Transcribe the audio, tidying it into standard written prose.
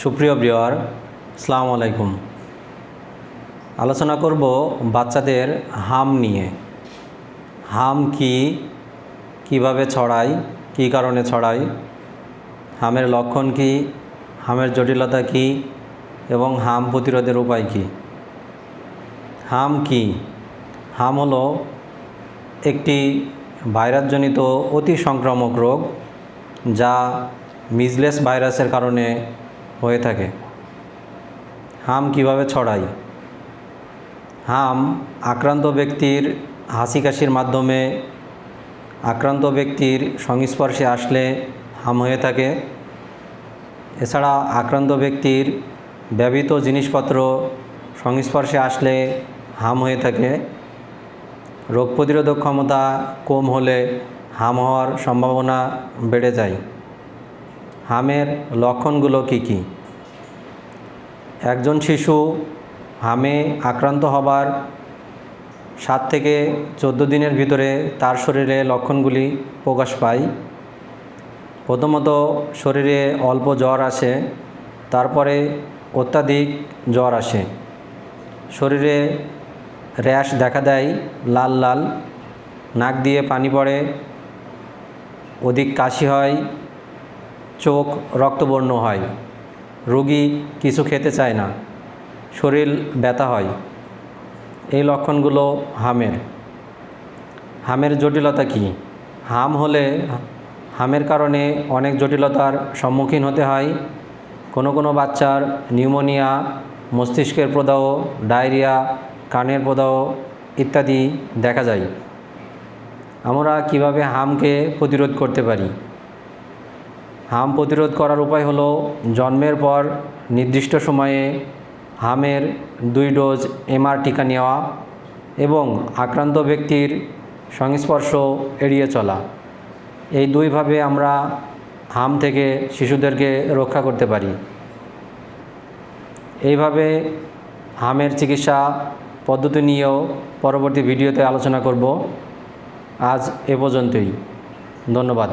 সুপ্রিয় ভিউয়ার, আসসালামু আলাইকুম। আলোচনা করব বাচ্চাদের হাম নিয়ে। হাম কি, কিভাবে ছড়ায়, কী কারণে ছড়ায়, হামের লক্ষণ কি, হামের জটিলতা কি এবং হাম প্রতিরোধের উপায় কি। হাম কি? হাম হলো একটি ভাইরাসজনিত অতি সংক্রামক রোগ, যা মিজলেস ভাইরাসের কারণে হয়ে থাকে। হাম কিভাবে ছড়ায়? হাম আক্রান্ত ব্যক্তির হাসি কাশির মাধ্যমে, আক্রান্ত ব্যক্তির সংস্পর্শে আসলে হাম হয়ে থাকে। এছাড়া আক্রান্ত ব্যক্তির ব্যবহৃত জিনিসপত্র সংস্পর্শে আসলে হাম হয়ে থাকে। রোগ প্রতিরোধক ক্ষমতা কম হলে হাম হওয়ার সম্ভাবনা বেড়ে যায়। হামের লক্ষণগুলো কি কি? একজন শিশু হামে আক্রান্ত হবার 7 থেকে 14 দিনের ভিতরে তার শরীরে লক্ষণগুলি প্রকাশ পায়। প্রথমত শরীরে অল্প জ্বর আসে, তারপরে অত্যাধিক জ্বর আসে, শরীরে র্যাশ দেখা দেয়, লাল লাল, নাক দিয়ে পানি পড়ে, অধিক কাশি হয়, চোখ রক্তবর্ণ হয়, রোগী কিছু খেতে চায় না, শরীর ব্যথা হয়। এই লক্ষণগুলো হামের। হামের জটিলতা কি? হাম হলে হামের কারণে অনেক জটিলতার সম্মুখীন হতে হয়। কোনো বাচ্চার নিউমোনিয়া, মস্তিষ্কের প্রদাহ, ডায়রিয়া, কানের প্রদাহ ইত্যাদি দেখা যায়। আমরা কিভাবে হামকে প্রতিরোধ করতে পারি? হাম প্রতিরোধ করার উপায় হলো জন্মের পর নির্দিষ্ট সময়ে হামের 2 ডোজ এমআর টিকা নেওয়া এবং আক্রান্ত ব্যক্তির সংস্পর্শ এড়িয়ে চলা। এই দুইভাবে আমরা হাম থেকে শিশুদেরকে রক্ষা করতে পারি। এইভাবে হামের চিকিৎসা পদ্ধতি নিয়েও পরবর্তী ভিডিওতে আলোচনা করব। আজ এ পর্যন্তই। ধন্যবাদ।